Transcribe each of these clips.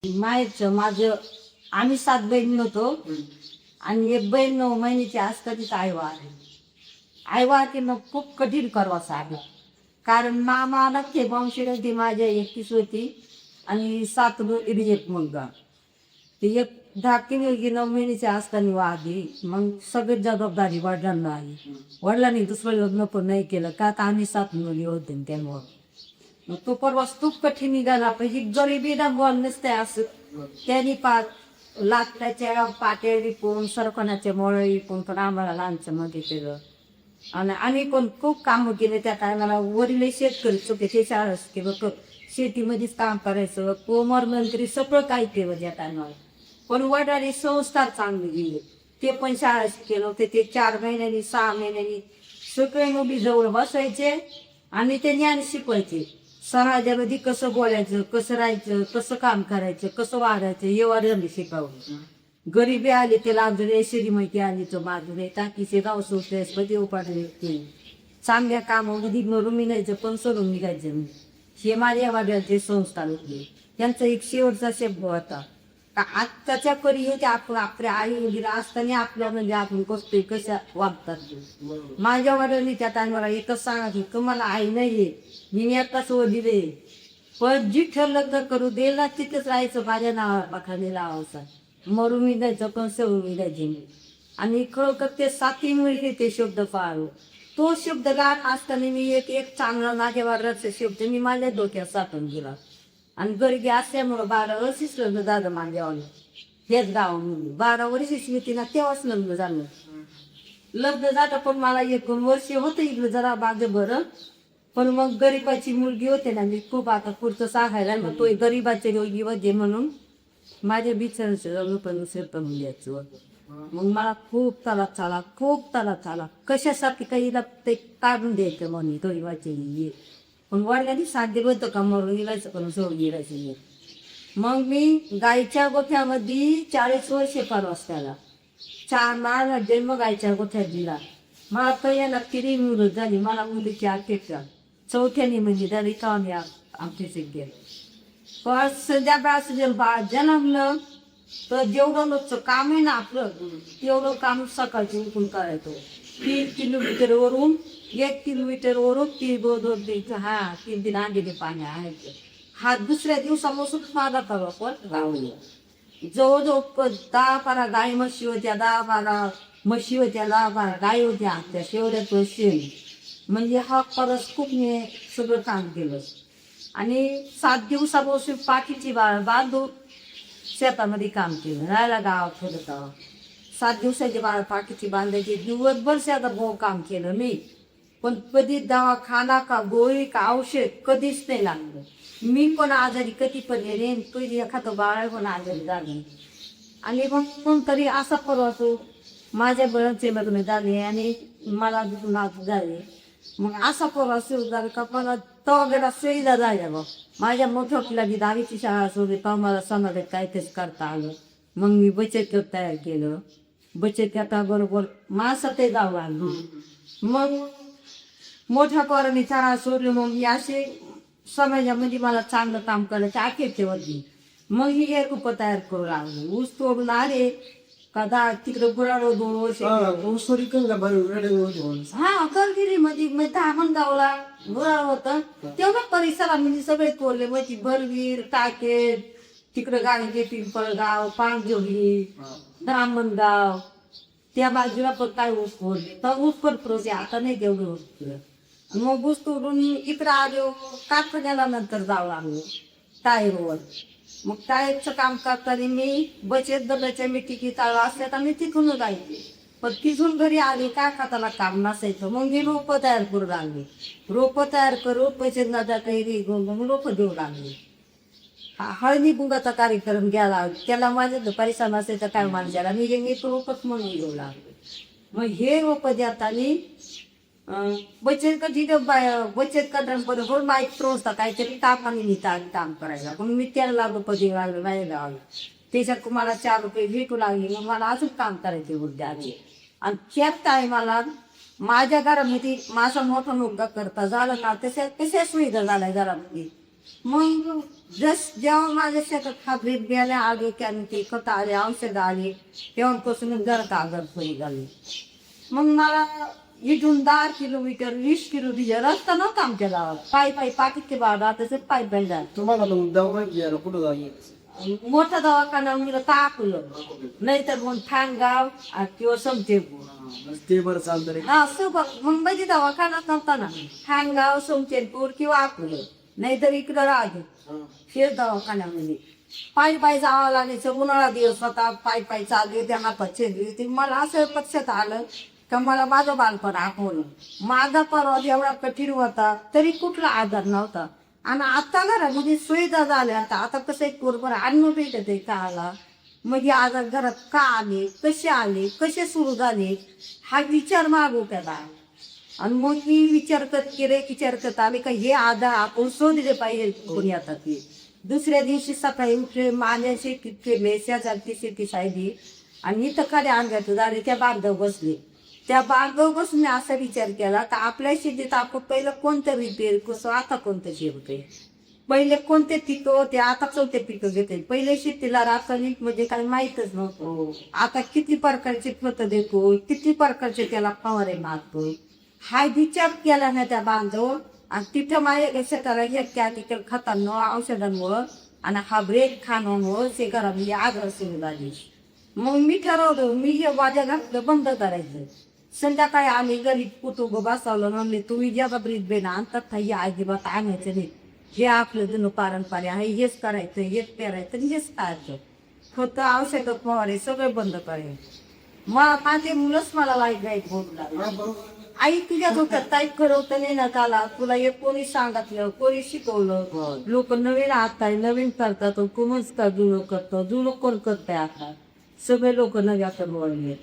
मायचं माझं आम्ही 7 बहिणी होतो आणि एक बहीण 9 महिन्याची असता तिथं आई वाहते मग खूप कठीण करवा साधला. कारण मामाला ते वंशीला ती माझ्या 21 होती आणि 7 मुली एक मुलगा. ती एक धाकटी मुलगी 9 महिन्याची असताना वाहली. मग सगळी जबाबदारी वडिलांना आली. वडिलांनी दुसरं लग्न पण नाही केलं का तर आम्ही 7 मुली होते त्यामुळं. मग तो प्रवास खूप कठीण निघाला. ही गरिबी बोल नसते असं त्यांनी लाकडाच्या पाट्या विकून सरपणाचे मोळे विकून पण आम्हाला लहानचं मध्ये केलं. आणि आम्ही पण खूप कामं केले त्या टायमाला. वरील शेतकरीच होते ते शाळाच केलं शेतीमध्येच काम करायचं. कोमर मंत्री सगळं काही केलं त्या टायमाला. पण वडिलांनी संस्कार चांगले दिले. ते पण शाळा शिकेलं होते. ते 4 महिन्यांनी 6 महिन्यांनी सगळे मुली जवळ बसायचे आणि ते ज्ञान शिकवायचे. समाजामध्ये कसं बोलायचं, कसं राहायचं, कसं काम करायचं, कसं वागायचं हे वडिलांनी शिकवलं. गरिबी आली ते लाभले, श्रीमती आली तो बाजूने टाकीचे गाव सोडले मध्ये उपाडले. चांगल्या कामामध्ये मरून निघायचं पण सोडून निघायचं. हे माझ्या वडिलांचे संस्कार होते. त्यांचा एक शेवटचा शब्द होता का आत्ताच्या करी होते आपण आपल्या आई वगैरे असताना आपल्या म्हणजे आपण कसं कशा वागतात. माझ्या वडिलांनी त्या टायमाला एकच सांगायचं की मला आई नाहीये, मी आताच दिले पण जी ठरलं तर करू देला तिथंच राहायचं. माझ्या नावा पाखाने लावायचा मरून निघायचं पण सवरून निघायचे. आणि खरोखर ते 7 मुली ते शब्द पाळलो. तो शब्द लहान असताना मी एक चांगला माझ्या वडिलांचा शब्द मी माझ्या डोक्यात साठवून गेला. आणि गरिबी असल्यामुळं 12 वर्षीच लग्न झालं माझ्यावाला. हेच गावामध्ये 12 वर्षीच होती ना तेव्हाच लग्न झालं. लग्न झालं पण मला 1 वर्ष होतं इकडं जरा माझं बरं. पण मग गरीबाची मुलगी होते ना मी खूप आता पुढचं सांगायला मग तो गरीबाची मुलगी होते म्हणून माझ्या बिचारांचं लग्न पण मुलीचं. मग मला खूप ताला कशासाठी काही ते काढून द्यायचं म्हणे गरीबाचे. पण वडिलांनी साध्य होतं का मरून गेलायचं पण सोडून गेलायचं. मग मी गायच्या गोठ्यामध्ये 40 वर्षे परवास त्याला 4 मला जन्म गायच्या गोठ्यात दिला. मला पहिल्यांदा 3 मुलं झाली. मला मुलीची अपेक्षा 4थ्याने म्हणजे झाली का आम्ही आमचे गेलो. पण संध्याकाळ बाळ जन्मलं तर जेवढं लोकचं काम आहे ना आपलं तेवढं काम सकाळची उठून करायचं. 3 किलोमीटरवरून 1 किलोमीटरवरून 3 द्यायचं. 3 आणलेले पाणी आणायचं. हा दुसऱ्या दिवसापासून माझा करावा पण गावलं. जवळजवळ 10-12 गाई म्हशी होत्या. 10-12 म्हशी होत्या. 10-12 गाई होत्या. त्या शेवड्यात शेण म्हणजे हा खरंच खूप मी सगळं काम केलं. आणि 7 दिवसापासून पाठीची बांधून शेतामध्ये काम केलं. राहायला गावात होतं तेव्हा 7 दिवसाची पाठीची बांधायची. दिवसभर शेतात भाऊ काम केलं मी. पण कधी दवाखाना का गोळी का औषध कधीच नाही लागलं. मी पण आजारी कधी पण गेले. कधी एखादं बाळ पण आजारी झालं. आणि मग कोणतरी असा परवा माझ्या बळांचे लग्न झाले आणि मला नात झाले. मग असा प्रवास सुरू झाला का मला तो गेला सुविधा झाल्या. मग माझ्या मोठ्या की 10वीची शाळा सोडली का मला समाजात काहीतरीच करता आलं. मग मी बचत गट तयार केलं. बचत गटाबरोबर माणसं ते जाऊ लागलो. मग मोठ्या पोरांनी शाळा सोडली. मग मी असे समाजामध्ये मला चांगलं काम करायचं अखेरचे होती. मग ही हे रूपं तयार करू लागले. ऊस तोडून आले का तिकडे गुराळो 2 वर्ष करगिरी मध्ये धामणगावला गुराळ होतं तेवढं परिसरामध्ये सगळे तोडले. म्हणजे भरवीर टाके तिकडे गाडीचे पिंपळगाव पांगजोली धामणगाव त्या बाजूला पण काय ऊस तोडले तर ऊस करतो आता नाही तेवढं ऊस. मग ऊस तोडून इकडं आलो कारखान्याला नंतर जावं लागलो टायरवर. मग टायरचं काम करताना मी बचत गटाच्या मिटिंगी चालू असल्यात आणि तिथून जायचे. पण तिथून घरी आले काय खाताला काम नसायचं. मग मी रोपं तयार करू लागले. रोपं तयार करू बचत गटात मग रोपं देऊ लागले. हळदी बुंगाचा कार्यक्रम घ्यायला त्याला माझ्या परिसर असायचं काय माणसाला मी एक रोपच म्हणून घेऊ लागले. मग हे रोपं देताना बचत गटांबरोबर माहीत संस्था काहीतरी कामाने निघतात काम करायला. पण मी त्याला रुपये लागलं नाही लावलं. त्याच्यात मला 4 रुपये भेटू लागले. मग मला अजून काम करायचे उद्याचे. आणि त्याच टायमाला माझ्या घरामध्ये माझा मोठा मुलगा करता झाला ना तशा सुविधा झाल्या घरामध्ये. मग जेव्हा माझ्या शेतात हाब्रीत गेल्या आले ते खत आले औषध आले तेव्हापासून घरात आजार सोयी झाली. मग मला इथून 10 किलोमीटर 20 किलोमीटर रस्ता नव्हता आमच्या गावात. पायी पाठीचे बाबा तसं पायी पाहिजे. तुम्हाला मग दवाखान्यात घ्यायला कुठं जायचं? मोठा दवाखाना मला तापलं नाहीतर मग ठाणगाव किंवा समतेपूर ते बरं चालतं रे. हा सोबत मुंबईची दवाखाना नव्हता ना. ठाणगाव समतेपूर किंवा अकोलं नाहीतर इकडं राहतो शेर दवाखान्यामध्ये पायी जावं लागायचं. उन्हाळा दिवस होता पायी चालले त्यांना पच्चे मला असं पक्षात आलं का मला माझं बालपण आठवलं. माझा परवा एवढा कठीण होता तरी कुठला आजार नव्हता. आणि आता घरामध्ये सुविधा झाल्या आता कसं एक बरोबर अन्न भेटत आहे का आला म्हणजे आजार घरात का आले कसे सुरू झाले हा विचार मागू त्याला. आणि मग मी विचार करत आले का हे आजार आपण शोधले पाहिजे कोणी आता ते. दुसऱ्या दिवशी सकाळी उठले माझ्या शेतीत फिरले शेजारची शेती सायली आणि इथं खाली अंगात झाले त्या बांधव बसले. त्या बांधव बसून मी असा विचार केला का आपल्या शेतीत आपण पहिलं कोणतं रिपेअर कसं आता कोणतं शेवते पहिले कोणते पिकं होते आता कोणते पिकं घेते. पहिले शेतीला रासायनिक म्हणजे काही माहीतच नव्हतं. आता किती प्रकारचे खतं देतो किती प्रकारचे त्याला फवारे मारतो हा विचार केला ना त्या बांधव. आणि तिथं माझ्या शेताला हे केमिकल खतांमुळं औषधांमुळं आणि हा ब्रेक खाण्यामुळं ते घरामध्ये आजार सुरू झाली. मग मी ठरवलं मी हे वाजा घातलं बंद करायचं. संध्याकाळी आम्ही गरीब कुटुंब बसवलं म्हणले तुम्ही ज्याचा ब्रीज बेन आणतात हे अजिबात आणायचं नाही. हे आपलं जुनं पारंपरिक आहे हेच करायचं हेच पेरायचं हेच खायचं. खतं औषधं फवारे सगळे बंद करायचं. मला माझे मुलंच मला वाईट बोलू लागले. आई तुझ्या डोक्यात काही खरवतं नाही ना त्याला तुला हे कोणी सांगितलं कोणी शिकवलं. लोक नवीन आता नवीन करतात कोणच का जुनं करतं जुनं कोण करतंय आता सगळे लोक नव्याकडे वळले.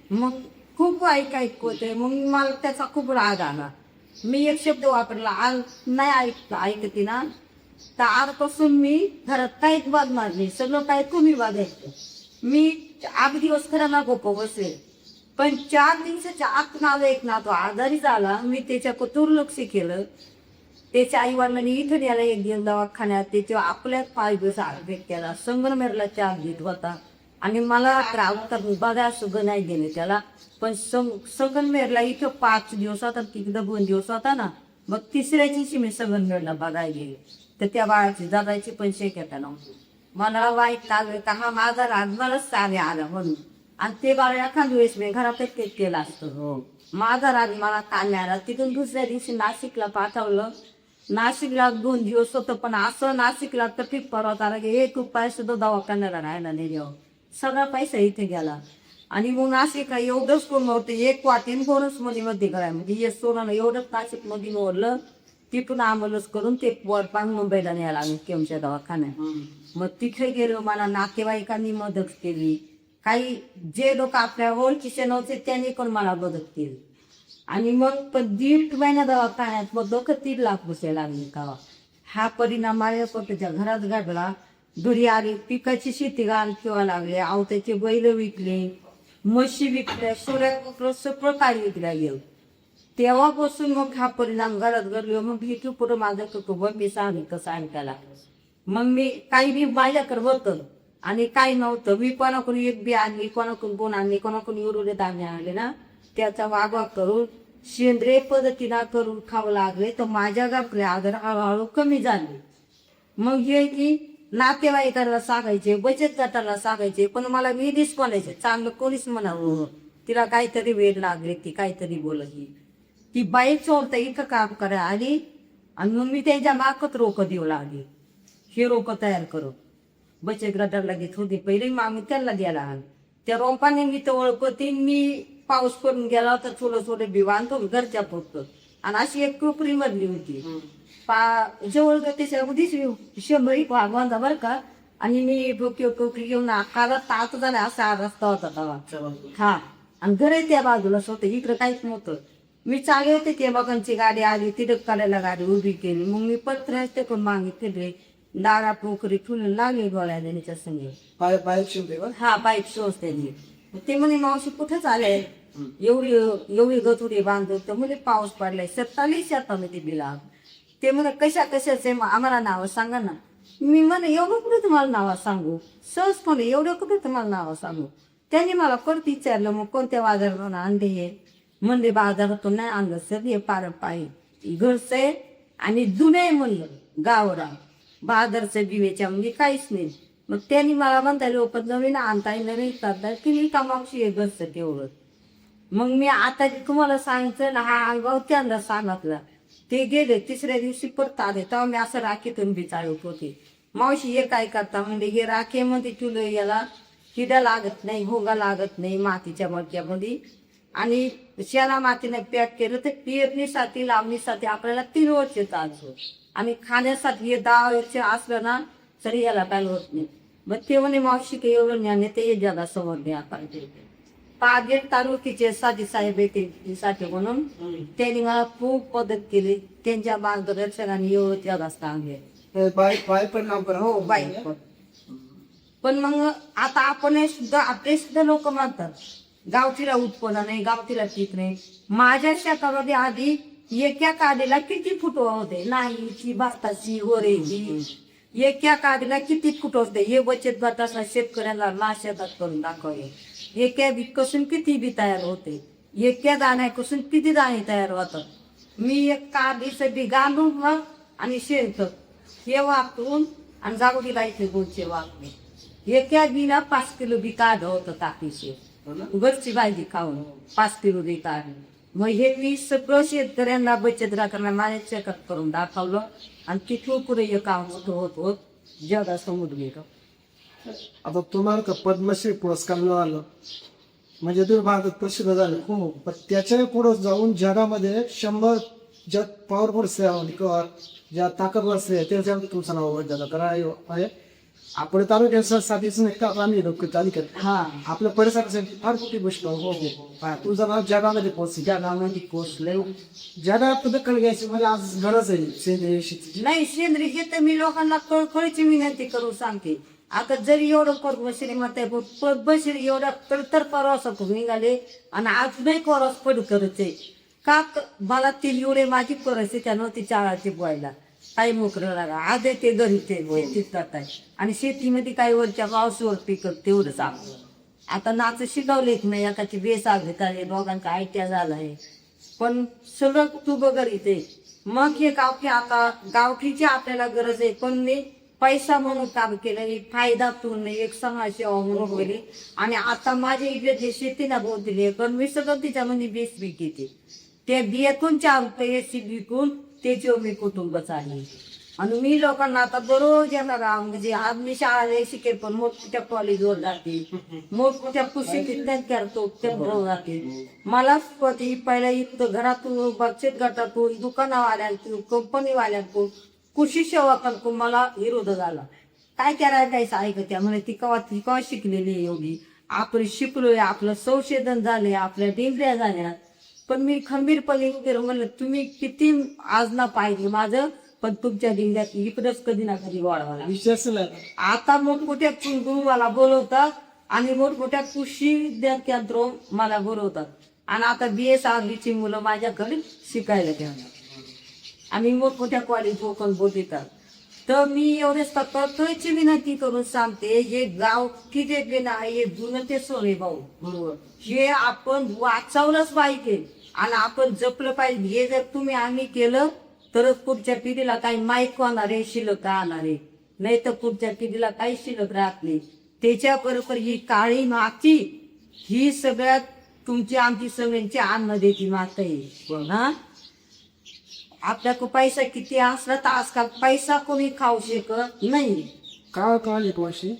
मग खूप ऐक होते. मग मला त्याचा खूप राग आला. मी एक शब्द वापरला नाही ऐकते ना तर आजपासून मी घरात काहीच वाजणार नाही सगळं काही तुम्ही वाजायचं. मी 8 दिवस खरं ना गोप बसेल पण 4 दिवसाच्या आत नाला एक ना तो आजारी झाला. मी त्याच्या दुर्लक्ष केलं. त्याच्या आईवडिलांनी इथं याला एक दिवस दवाखान्यात त्याच्या आपल्याच 5 दिवस आरोग्य केला. संगमनेरला 4 दिवस होता आणि मला तर बघा सुद्धा नाही गेले त्याला. पण संगमनेरला इथं 5 दिवस होता तिकडं 2 दिवस होता ना. मग तिसऱ्या दिवशी मी संगमनेरला बघायला गेले तर त्या बाळाची जगायची पण शक्यता नव्हती. मला वाईट लागलं का हा माझा राग मलाच चाले आला म्हणून. आणि ते बाळ एखाद वेळेस मी घरातच ते केलं असतं. माझा राग मला काल आला. तिथून दुसऱ्या दिवशी नाशिकला पाठवलं. नाशिकला 2 दिवस होतं पण असं नाशिकला तर ठीक परत आला की 1 रुपया सुद्धा दवाखान्याला राहायला नाही देऊ. सगळा पैसा इथे गेला. आणि मग नाशिकला एवढंच कोण नव्हतं 1 वाटीन बोनस मध्ये करायला म्हणजे हे सोनं एवढंच नाशिक मध्ये निवडलं. तिथून आम्हालाच करून ते वरपान मुंबईला न्यायला आम्ही केमच्या दवाखान्यात. मग तिथे गेलो मला नातेवाईकांनी मदत केली. काही जे लोक आपल्या ओळखीचे नव्हते त्यांनी पण मला मदत केली. आणि मग पण 1.5 महिना दवाखान्यात मग 3 लाख बसायला लागले का. हा परिणाम माझ्या स्वतःच्या घरात घडला. घरी आली पिकाची शेती घाल किंवा लागले आवताचे बैल विकले म्हशी विकल्या सोऱ्या सगळं काय विकल्या गेलं. तेव्हापासून मग हा परिणाम घरात घडलो. मग इथं पुढं माझं कुटुंब मी सांगितलं सांगायला. मग मी काही बी माझ्याकडे होतं आणि काही नव्हतं. मी कोणाकडून 1 बी आणली कोणाकडून 2 आणली कोणाकडून उरले धान्य आणले ना त्याचा वागवा करून सेंद्रिय पद्धतीला करून खावं लागले तर माझ्या गावकडे आजार हळूहळू कमी झाले. मग हे की नातेवाईकांना सांगायचे बचत गटाला सांगायचे पण मला विधीच कोणायचे चांगलं कोणीच म्हणावं. तिला काहीतरी वेळ लागले ती काहीतरी बोलली ती बाई चोरता इथं काम करा आली. आणि मग मी त्यांच्या मागत रोकं देऊ लागले. हे रोकं तयार करू बचत गटाला घेत होते पहिले मग त्यांना द्यायला आलं. त्या रोपाने मी तर ओळखते मी पाऊस पडून गेला तर थोडं बी बांधतो घरच्या पुरतं. आणि अशी एक कोपरी मधली होती जवळ त्याच्यामध्येच 100 बांधा बरं का. आणि मी कोपरी घेऊन आकाला तात झाला असा रस्ता होता तेव्हा. हा आणि घर त्या बाजूलाच होतं इकडं काहीच नव्हतं. मी चाले होते त्या बघांची गाडी आली तिथं करायला गाडी उभी केली. मग मी पत्र पण मागितले दारा पोखरी ठुलं लागले गोळ्या देण्याच्या संगे पाईप शिवते का? हा पाईप शोज त्यांनी. ते म्हणे मावशी कुठेच आले एवढी गथुडी बांधतो तर म्हणजे पाऊस पडलाय 47 शेतामध्ये बिला. ते म्हणे कशाचे आम्हाला नाव सांगा ना. मी म्हणे एवढं कुठे तुम्हाला नावा सांगू, सहज म्हणे एवढं कुठे तुम्हाला नावा सांगू. त्यांनी मला परत विचारलं मग कोणत्या बाजारातून आणले हे. म्हणले बाजारातून नाही आणलं सर, हे पारंपरिक घरचं आहे आणि जुने आहे म्हणलं गावरान. बाजारचं दिवेच्या म्हणजे काहीच नाही. मग त्यांनी मला म्हणता लोक नवीन आणताय नवीन करताय की का मावशी हे घरचं तेवढं. मग मी आता तुम्हाला सांगितलं ना, हा अनुभव त्यांना सांगितला. ते गेले तिसऱ्या दिवशी परत आले तेव्हा मी असं राखीतून बिचाळत होते. मावशी हे काय करता म्हणजे हे राखेमध्ये तुला याला किडा लागत नाही, भोगा लागत नाही मातीच्या मडक्यामध्ये. आणि शेणा मातीने पॅक केलं तर पेरणीसाठी लावणीसाठी आपल्याला 3 वर्ष चालतो. आणि खाण्यासाठी हे 10 वर्ष असलं ना तरी याला काय होत नाही. मग ते म्हणे मावशी काही एवढं ज्ञान आहे ते जगा समोर द्या पाहिजे. पागेर तालुक्याचे साधी साहेब साठी म्हणून त्यांनी मला खूप मदत केली. त्यांच्या मार्गदर्शनाने एवढं जगा सांगे. बाय पण नाव करा. हो बाई पण मग आता आपण हे सुद्धा आपले सुद्धा लोक म्हणतात गावठीला उत्पन्न नाही, गावठीला पीक नाही. माझ्या शेतामध्ये आधी एका काडीला किती फुटवा होते, नाही ती भाताची वरेची एका काडीला किती फुट होते. हे बचत गटाला शेतकऱ्यांना ना शेतात करून दाखवले. एका बीकपासून किती बी तयार होते, एका दाण्यापासून किती दाणे तयार होतात. मी एक काडीचं बी घालून आणि शेणखत हे वापरून आणि जागोटी गायचे गोडचे वापरे. एका बीला 5 किलो बी काढ होतं टाकीचे घरची भाजी खाऊन 5 किलो बी काढ. मग हे मी सगळं शेतकऱ्यांना बचत गटाला माझ्या चेकअप करून दाखवलं आणि तिथून पुढे हे काम होत होत जगासमोर गेलं. आता तुम्हाला का पद्मश्री पुरस्कार मिळालं म्हणजे तुम्ही भारतात प्रसिद्ध झाले खूप. पण त्याच्या पुढे जाऊन जगामध्ये 100 ज्या पॉवरफुल सेवा किंवा ज्या ताकदवर सेवा त्याच्यामध्ये तुमचं नाव वगैरे झालं. कारण आपण तालुक्यासाठीच नाही का आम्ही लोक तालुक्यात हा आपल्या परिसरासाठी फार मोठी गोष्ट. हो तुझं नाव जगामध्ये पोहोचली. जगामध्ये पोचलंय. जगात दखल घ्यायची म्हणजे आज गरज आहे सेंद्रिय शेती. नाही सेंद्रिय शेती मी लोकांना कळकळीची विनंती करून सांगते. आता जरी एवढं पद्मश्री म्हणते पद्मश्री एवढं तर परवास निघाले आणि अजूनही परवास पड करायचे का मला ती एवढे माझी परिस्थिती नव्हती चाळाची बोयला काही मोकरं लागा. आज ते घरी ते शेतीत करताय आणि शेतीमध्ये काही वरच्या पावसावर पिकत तेवढंच आपलं. आता नाच शिकवलेच नाही, एकाची बेस आले काय दोघांचा आयट्या झालाय. पण सगळं तू बघर इथे मग हे गावठी आता गावठीची आपल्याला गरज आहे. पण मी पैसा म्हणून काम केलं, फायदा तू नाही एक समाजसेवा म्हणून गेली. आणि आता माझ्या इकडे जे शेतीला बोल दिली पण मी सगळं तिच्यामध्ये बेस बी घेते. ते बियातून 4 रुपये विकून त्याच्यावर मी कुटुंब चालले. आणि मी लोकांना आता बरोबर येणार म्हणजे आज मी शाळा शिकेल पण मोठमोठ्या कॉलेजवर जाते, मोठमोठ्या पुस्तकात करतो ते बरोबर जाते. मला पहिला इथं घरातून बचत गटातून दुकानावाल्यांतून कंपनीवाल्यांतून कृषी सेवकांकडून मला विरोध झाला. काय करायला काहीच ऐकत त्यामुळे ती कवा शिकलेली आहे एवढी आपण शिकलोय, आपलं संशोधन झाले, आपल्या डिग्र्या झाल्या. पण मी खंबीरपणे म्हणलं तुम्ही किती आज ना पाहिजे माझं पण तुमच्या डिंग्यात इकडंच कधी ना कधी वाढवा. विशेष आता मोठमोठ्या गुरुवाला बोलवतात आणि मोठमोठ्या कृषी विद्यार्थ्यांद्रो मला बोलवतात. आणि आता BS आर्मीची मुलं माझ्याकडे शिकायला ठेवणार आम्ही मोठमोठ्या कॉलेज ओपन बोलतात. तर मी एवढेच कळकळीची विनंती करून सांगते हे गाव किती नाही हे जुनं ते सोने भाऊ बरोबर हे आपण वाचवलंच पाहिजे आणि आपण जपलं पाहिजे. हे जर तुम्ही आम्ही केलं तरच पुढच्या पिढीला काही माहीत होणार आहे, शिल्लक राहणार आहे. नाही तर पुढच्या पिढीला काही शिल्लक राहत नाही. त्याच्याबरोबर ही काळी माती ही सगळ्यात तुमची आमची सगळ्यांची अन्न देती माता आहे. हा आपल्याकडे पैसा किती असला तर आजकाल पैसा कोणी खाऊ शकत नाही. काळ एक वर्षी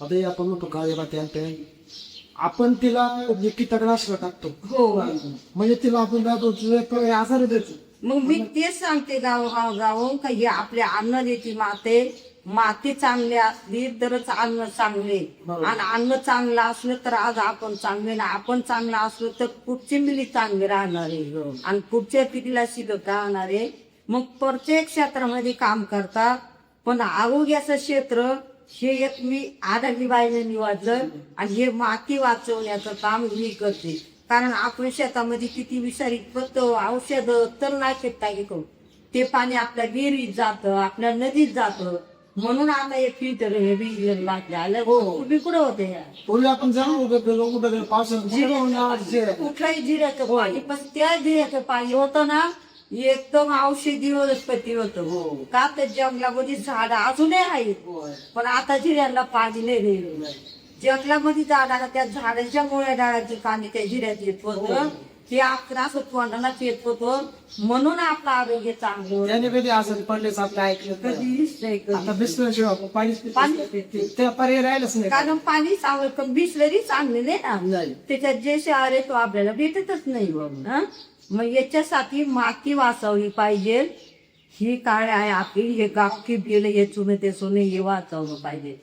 आता आपण म्हणतो काळे माते आपण तिला कीटकनाशक टाकतो. हो म्हणजे तिला आपण आजार देतो. मग मी तेच सांगते गाव का हे आपल्या अन्न देती माती चांगली असली तरच अन्न चांगले आणि अन्न चांगलं असलं तर आज आपण चांगले ना आपण चांगलं असलो तर पुढची पिढी चांगली राहणार आहे आणि पुढच्या पिढीला शिकत राहणार आहे. मग प्रत्येक क्षेत्रामध्ये काम करतात पण आरोग्याचं क्षेत्र हे एक मी आधारली बाईने निवडलं आणि हे माती वाचवण्याचं काम मी करते. कारण आपण शेतामध्ये किती विषारी खत औषध तर नाही टाकी करू ते पाणी आपल्या विहिरीत जातं, आपल्या नदीत जातं. म्हणून आता हे फिल्टर हे बिल लागले आलं पूर्वी कुठं होते ह्या? पूर्वी आपण जाऊ कुठं पावसाळ्यात कुठल्याही जिऱ्याचं पाणी पण त्या जिऱ्याचं पाणी होतं ना एकदम औषधी वनस्पती होतं का तर जंगलामध्ये झाड अजूनही आहेत पण आता जिऱ्याला पाणी नाही राहिलं जंगलामध्ये झाडाला त्या झाडाच्या मुळ्या डाळाची पाणी त्या जिऱ्यात येत होतं ते आपण असं तोंडालाच येत होतं म्हणून आपलं आरोग्य चांगलं होतं. त्याने कधी असं पडलेच आपलं ऐकलं कधीच नाही आता बिस्लरीशिवाय आपण पाणी पाणी ते पर्याय राहिलंच नाही. कारण पाणी चांगलं बिसलरी चांगली नाही ना त्याच्यात जे क्षार आहे तो आपल्याला भेटतच नाही हं? मग याच्यासाठी माती वाचवली पाहिजे ही काय आहे आपली हे गावठी बिल हे चुने ते सोने हे वाचवलं पाहिजे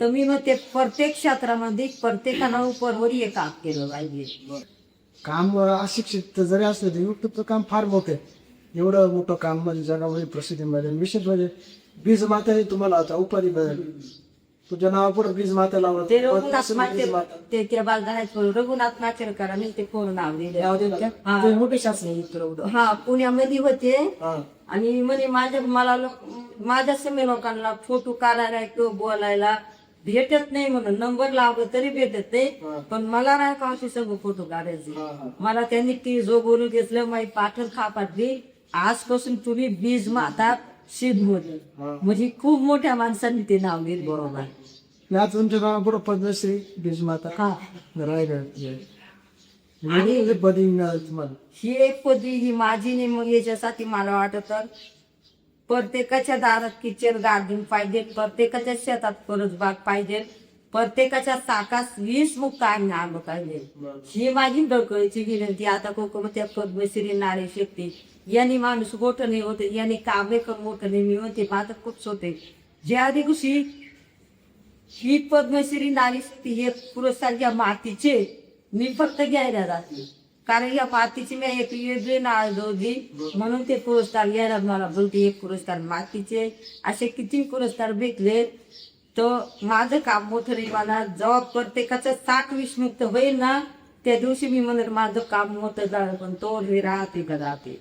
तर मी मग ते प्रत्येक क्षेत्रामध्ये प्रत्येकानं उपरवर हे काम केलं पाहिजे. काम अशिक्षित जरी असलं तरी युट्यूबचं काम फार मोठं आहे. एवढं मोठं काम म्हणजे जगामध्ये प्रसिद्धी मिळेल विशेष म्हणजे बीज माता हे तुम्हाला आता उपाधी मिळेल तुझ्या नावापुढे बीज माता लावलं ते रघुनाथ माचे ते बालधारायचं रघुनाथ माचेरकरांनी ते पूर्ण नाव दिले ते मोठे शास्त्र इकडं हा पुण्यामध्ये होते हा आणि म्हणे माझ्या सगळ्या लोकांना फोटो काढायला किंवा बोलायला भेटत नाही म्हणून नंबर लावलं तरी भेटत नाही पण मला नाही का असे सगळं फोटो काढायचे मला त्यांनी ती जो बोलून घेतलं माझी पाठण खापाटली आजपासून तुम्ही बीज माता सिद्ध होते म्हणजे खूप मोठ्या माणसांनी ते नाव घेत बरोबर आज तुमच्या नावापुढे पद्मश्री बीज माता हा रायगड पदी मिळाली तुम्हाला ही एक पदवी ही माझी नाही मग याच्यासाठी मला वाटत प्रत्येकाच्या दारात किचन गार्डन पाहिजे प्रत्येकाच्या शेतात परसबाग पाहिजे प्रत्येकाच्या चाकास 20 मुक्त अन्न आलं पाहिजे ही माझी डोकळीची विनंती. आता कोकमत्या पद्मश्री नारी शक्ती यांनी माणूस मोठं नाही होते यांनी कामे करून मोठं नाही मी म्हणते माझं खूप होते ज्या दिवशी ही पद्मश्री नारी शक्ती हे पुरस्कार ज्या मातीचे मी फक्त घ्यायला जाते कारण या मातीची मी एक वेगळी नाळ जोडली म्हणून ते पुरस्कार घ्यायला मला बोलते एक पुरस्कार मातीचे असे किती पुरस्कार भेटले तर माझं काम मोठं नाही मला जेव्हा प्रत्येकाचं 60-20 मुक्त होईल ना त्या दिवशी मी म्हणत माझं काम मोठं झालं पण तो हे राहते का राहते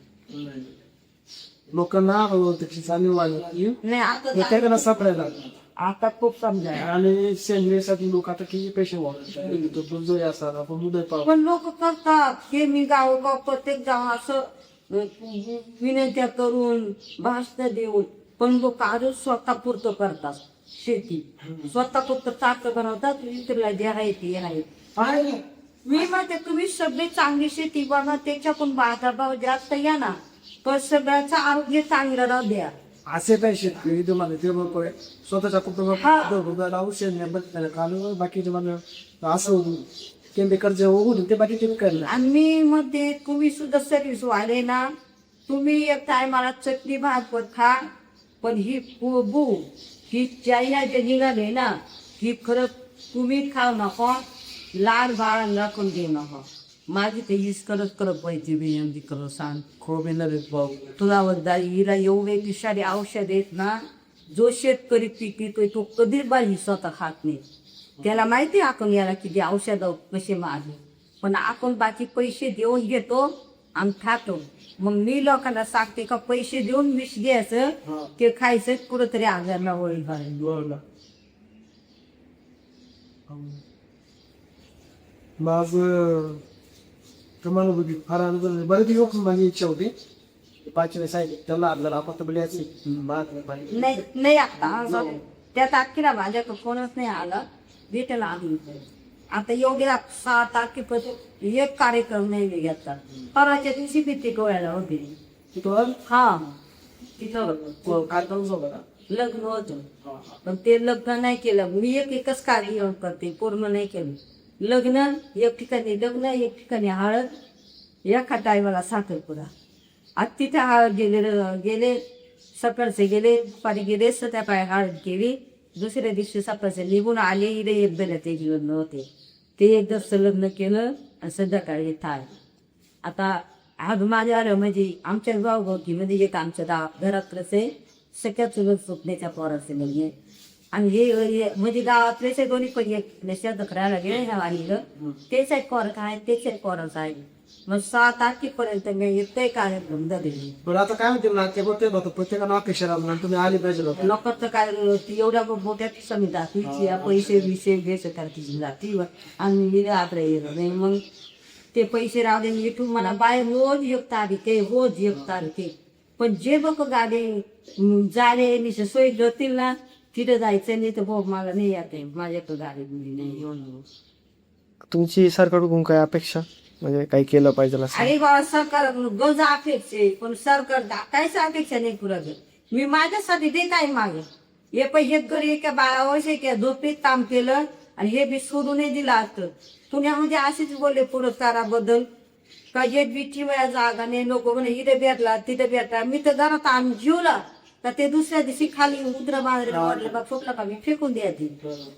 लोकांना त्याची जाणीव वाढली नाही त्याला सापडायला आता खूप समजाय आणि सेंद्रियसाठी लोक आता किती पैसे वाढवतात असतात आपण उदय पाहू पण लोक करतात हे मी गावोगाव प्रत्येक गाव असं विनंत्या करून भाषण देऊन पण लोक आजच स्वतः पुरतं करतात शेती स्वतः फक्त चाक बनवतात इतरला जे आहे ते आहे मी म्हणते तुम्ही सगळे चांगली शेती बनवा त्याच्याकडून बाजारभाव जास्त या ना पण सगळ्याचं आरोग्य चांगलं राहू द्या असे काही शेतकरी तुम्हाला ते लोक स्वतःच्या कुटुंबात औषध घालून बाकीचे मला असं केमिकल होऊन ते बाकी करणार आणि मी मध्ये तुम्ही सुद्धा सर्विस वाले ना तुम्ही एक टायमाला चटणी भात खा पण ही बू ही चायना जे निघाले ना ही खरं तुम्ही खाऊ नका लहान बाळांना कोण देऊ नका माझी ते हीच करत पाहिजे विनंती करत सांग खूप येणार भाऊ तुला वरदार हिला एवढे विषारी औषध आहेत ना जो शेतकरी पीक येतोय तो कधीच बाई स्वतः खात नाही त्याला माहिती आपण याला किती औषध कसे मारले पण आपण बाकी पैसे देऊन घेतो आणि खातो मग मी लोकांना सांगते का पैसे देऊन विष घ्यायचं ते खायचं कुठंतरी आजारला होईल माझ तुम्हाला फार अनुभव बरेच लोक माझी इच्छा होती 5व्या साहेब त्याला आपल्याला आपण नाही आता त्या तारखेला माझ्याकडे कोणच नाही आलं भेटायला आम्ही आता एवढ्या 6 तारखेपर्यंत एक कार्यक्रम नाही मी घेतला परवाच्या दिवशी भीती डोळ्याला होती हा तिथं लग्न होतं पण ते लग्न नाही केलं मी एकच कार्य करते पूर्ण नाही केलं लग्न एक ठिकाणी लग्न एक ठिकाणी हळद एका टायमाला साखरपुडा आज तिथे हळद गेले सकाळचे गेले दुपारी गेले संध्याकाळी हळद केली दुसऱ्या दिवशी सकाळचे निघून आले इथे एक बेला ते लग्न होते ते एकदाच लग्न केलं आणि संध्याकाळी थाळ आता आज माझ्या म्हणजे आमच्या गावभोवतीमध्ये एक आमच्या घरातलंच आहे सगळ्यात चुलत स्वप्नेच्या पोराचे लग्न आणि हे म्हणजे गावातलेच दोन्ही पण एक शेत करायला गेले ना वाणीलं तेच एक पोरक आहे तेच एक पोरच आहे मग 6 तारखेपर्यंत मी येते कार्यक्रम झाले. बरं आता काय म्हणते नाट्य बोलते होतं प्रत्येकानं अपेक्षा राहणार तुम्ही आली पाहिजे होतं. लोकांचं काय ती एवढ्या मोठ्या समी जातीची पैसे विषय घ्यायचं करायची जाती आणि आपल्या येत नाही. मग ते पैसे राहू दे इथून मला बाय रोज एक तारीख आहे, रोज एक तारीख आहे. पण जे लोक गाडी जाणे सोय जोतील ना तिथे जायचं नाही तर भाऊ मला नाही येते माझ्याकडे गाडी नाही येऊन. तुमची सरकारकडून काय अपेक्षा म्हणजे काही केलं पाहिजे असं? अरे बाबा सरकार गज अपेक्षा आहे पण सरकार काहीच अपेक्षा नाही पुरत. मी माझ्यासाठी देत आहे मागे हे पैसे घरी एका 12 वर्ष एका झोपेत काम केलं आणि हे बी सोडूनही दिलं असतं. पुण्यामध्ये असेच बोलले पुरस्काराबद्दल का जे बीची वेळा जागा नाही लोक म्हणे इथे भेटला तिथे भेटला. मी तर घरात आम्ही जीवला तर ते दुसऱ्या दिवशी खाली उद्र बांधले वाटलं का फुटलं का मी फेकून द्यायची.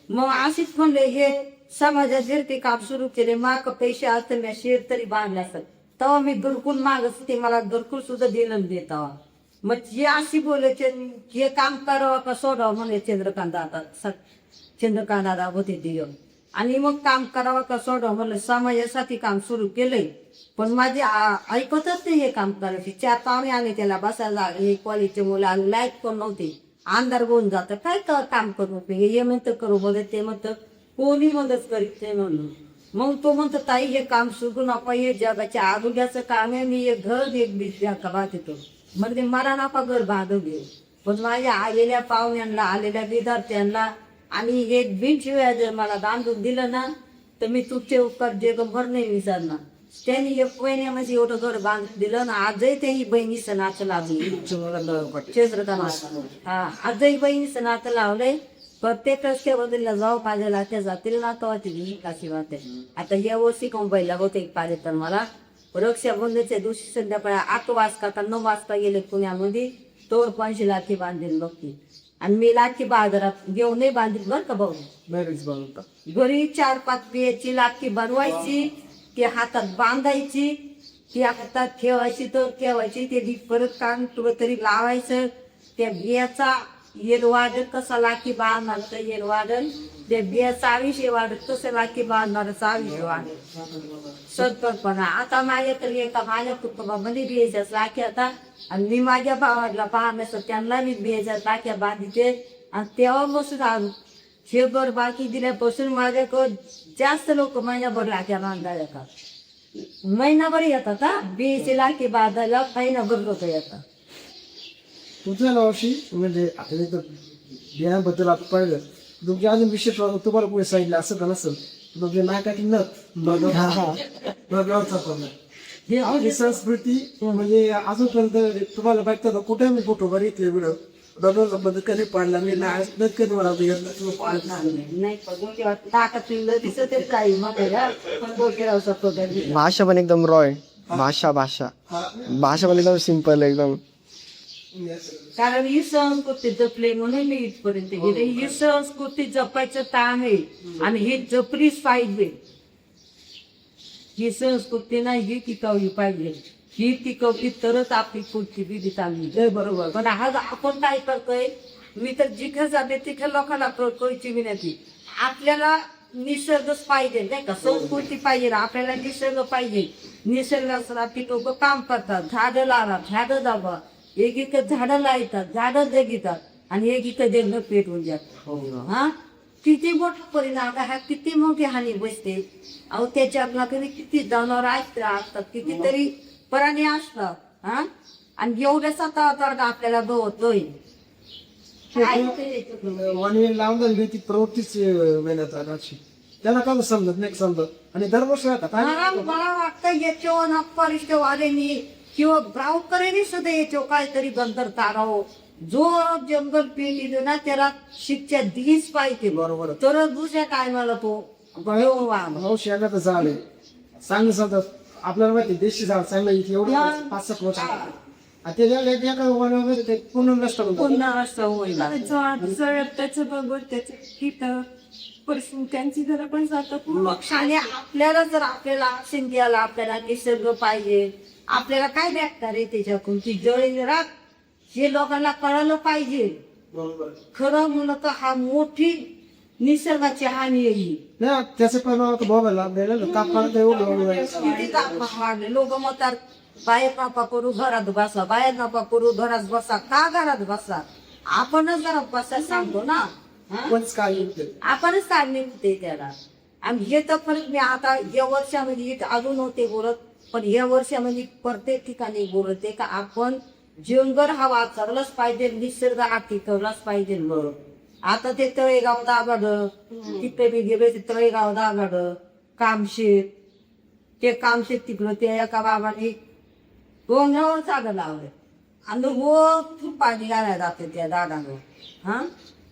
मग असेच म्हणले हे समाजात जर ते काम सुरू केले माग पैसे असते मी शेर तरी बांधले असतात तेव्हा मी घरकुल मागत ते मला घरकुल सुद्धा दिलं देत. मग जे अशी बोलायचे हे काम करावं का सोडावं म्हणे चंद्रकांत दादा होते ते. आणि मग काम करावं का सोडावं म्हणलं समाजासाठी काम सुरू केलंय पण माझे ऐकतच नाही हे काम करायचे. 4 पाहुणे आले त्याला बसायला हे कॉलेजचे मुलं आले लाईट पण नव्हते अंधार होऊन जातं काय काम करू हे म्हणतं करू बोलत ते म्हणतं कोणी मदत करीत नाही म्हणून. मग तो म्हणतो ताई हे काम सुरू नका हे जगाच्या आरोग्याचं काम आहे मी एक घर एक बिस्या का बांधतो म्हणजे मला नका घर बांधू घे. पण माझ्या आलेल्या पाहुण्यांना आलेल्या विद्यार्थ्यांना आणि एक बिनशिवाय जर मला बांधून दिलं ना तर मी तुमचे उपकार जे भर नाही विचारणार. त्यांनी 1 महिन्यामध्ये एवढं घर बांधून दिलं ना आजही त्यांनी बहिणीचं नातं लावली हा आजही बहिणीचं नातं लावलंय. प्रत्येक रस्त्याबद्दल जाऊ पाहिजे त्या जातील ना तेव्हा ती काशी वाटते. आता या वर्षी मुंबईला होते पाहिजे तर मला रक्षाबंधनच्या दिवशी संध्याकाळी 8 वाजता का 9 वाजता गेले पुण्यामध्ये तोड 500 लाठी बांधेल बघते आणि मी लाठी बाजारात घेऊनही बांधील बरं का भाऊ. घरी 4-5 बियाची लाठी बनवायची ती हातात बांधायची ती हातात ठेवायची तर ठेवायची ते परत काम तरी लावायचं. त्या बियाचा येरवाडत कसा लाठी बांधणार तर येरवाडन त्या बियाचा आयुष्य वाढत कसं लाठी बांधणारच आयुष्य वाढत सत्परपणा. आता माझ्याकडे एका माझ्या कुटुंबामध्ये बियाच्याच लाठी आता आणि मी माझ्या भावाला पाहण्याचं त्यांना मी बियाच्या लाख्या बांधते आणि तेव्हा बसून हे बर बाकी दिल्यापासून माझ्याकडं जास्त लोक महिनाभर लाख्या बांधायला का महिनाभर येतात हा बियाची लाठी बांधायला महिनाभर लोक येतात. तुमच्या नावाशी म्हणजे बियाबद्दल आपण पाहिलं तुमची अजून विशेष तुम्हाला पुढे सांगितलं असं का नसेल तुमच्या नाकाठी ही संस्कृती म्हणजे अजूनपर्यंत तुम्हाला बघता कुठे मी फोटो बघितले व्हिडिओ बद्दल कधी पाडला मी कधी मला भाषा पण एकदम रॉय भाषा पण एकदम सिंपल एकदम. कारण ही संस्कृती जपली म्हणून मी इथपर्यंत गेले. ही संस्कृती जपायचं काम आहे आणि हे जपलीच पाहिजे. ही संस्कृती नाही ही टिकवली पाहिजे. ही टिकवली तरच आपली पुढची पिढी चांगली. बरोबर. पण आज आपण काय करतोय मी तर जिथे जाते तिथे लोकांना कळची विनंती आपल्याला निसर्गच पाहिजे नाही का संस्कृती पाहिजे आपल्याला निसर्ग पाहिजे. निसर्गासाठी लोक काम करतात झाडं लावतात झाडं दाबा एकीकडे झाडं लावतात झाडं जगितात आणि एकीकडे जंगल पेटवून जातात. हा किती मोठा परिणाम हा किती मोठी हानी बसते. अहो त्याच्या किती जनावर असतात कितीतरी प्राणी असतात हा आणि एवढ्याचा तर आपल्याला गवतोय लावून ती प्रवृत्तीच मेहनत आणायची त्याला का समजत नाही समजत आणि दरवर्षी मला वाटतं याच्यावर परिष्ठवाल्यांनी किंवा गावकऱ्यांनी सुद्धा याच्यावर काहीतरी बंदर काढावं. जो जंगल पेली ना त्याला शिक्षा दिलीच पाहिजे बरोबर तर दुसऱ्या टायमाला तो शेगात झाड आहे चांगलं समजा आपल्याला माहिती देशी झाड चांगलं इथे एवढं 5-7 वर्ष पूर्ण नष्ट होईल त्याचं बघून त्याचं हिथं त्यांची जर आपण जातो आणि आपल्याला जर आपल्याला ऑक्सिजन घ्यायला आपल्याला निसर्ग पाहिजे आपल्याला काय भेटणार आहे त्याच्याकडून ती जळी राख हे लोकांना कळालं पाहिजे. खरं म्हणलं तर हा मोठी निसर्गाची हानी येईल. नाही त्याचे पण मोबाईल लागलेलं तापमान तर एवढं वाढवायचं. किती तापमान वाढले. लोक म्हणतात बाहेर नका करू घरात बसा, बाहेर नका करू घरात बसा. का घरात बसा? आपणच घरात बसा सांगतो ना. हा? कोणच काय येते आपणच काढणे होते त्याला. आणि हे तर परत मी आता या वर्षामध्ये अजून होते बोलत, पण या वर्षामध्ये प्रत्येक ठिकाणी बोलते का आपण जीवनभर हा वाचवलाच पाहिजे, निसर्ग टिकवलाच पाहिजे. बरोबर. आता ते तळेगाव दाभाड तिथे मी गेले, ते तळेगाव दाभाड कामशेत, ते कामशेत तिकडं ते एका बाबाने डोंगरावर झाडं लावले आणि रोज पाणी घालायला जाते त्या झाडांवर. हा,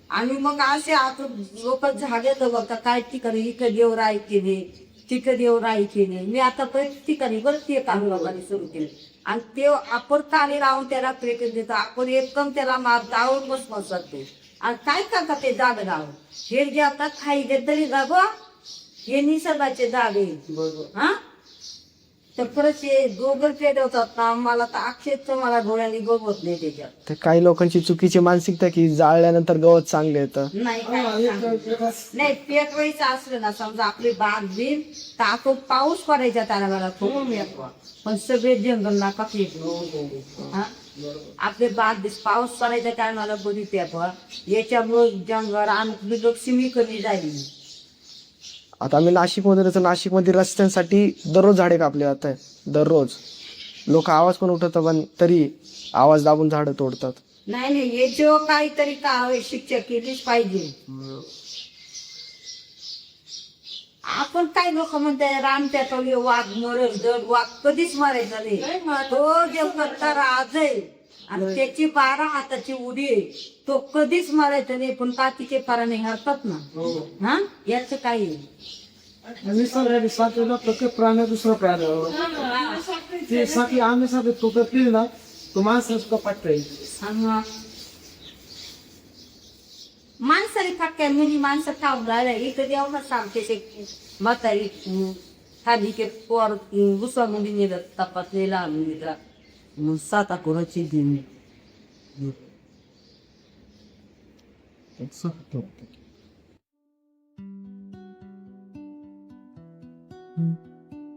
आणि मग असे आता लोक झाडे बघता काय ठिकाणी इकडे देव राय केले, तिकडे देव राय केले. मी आता प्रत्येक ठिकाणी बरं ते काम लोकांनी सुरू केले. आणि ते आपण काळी लावून त्याला प्रेम देतो, आपण एकदम त्याला दावून बसतो. आणि काय करतात ते दाग लावून हे जे आता खायचे तरी दाग, हे निसर्गाचे दाग आहे. हा, तर परत ते दोघं पेटवतात ना, मला तर अक्षरच मला डोळ्याने बघवत नाही त्याच्यात. ते काही लोकांची चुकीची मानसिकता की जाळल्यानंतर गवत चांगले येतं. नाही नाही, पेटवायचं असलं ना समजा आपली बाग बिन तर आपण पाऊस पडायचा त्याला मला खूप पेटवा, पण सगळे जंगल नाका पेटलो. हा, आपले बाग दिस पाऊस पडायच्या टायमाला बरी पेटवा. याच्यामुळे जंगल आणि लक्ष्मी कमी झाली. आता आम्ही नाशिकमध्ये राहतो, नाशिकमध्ये रस्त्यांसाठी दररोज झाडे कापले जात आहे. दररोज लोक आवाज पण उठवतात, पण तरी आवाज दाबून झाडं तोडतात. नाही नाही, याच्यावर काहीतरी कारवाई शिक्षा केलीच पाहिजे. आपण काय लोक म्हणताय राम पेटवले वाघ मरल, दर वाघ कधीच मारायचा नाही. तो जे करता राज आहे आणि त्याची 12 हाताची उडी आहे, तो कधीच मारायचा नाही. पण कातीचे पाराने हरतात ना. हा, याच काही निसर्गाने साथीला प्रत्येक प्राण्या दुसरा प्राणी ते साठी आम्ही साठी तो करतील ना, तो माणसाला सुद्धा पाठता येईल. माणसाने फटक्या म्हणजे माणसं थांबला इकडे एवढं सांगते ते म्हातारी खाली के पोर गुस्सा मुली नेलं तपासलेला मुलीला मग 7 कोणाची दिन.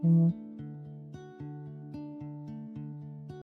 हम्म.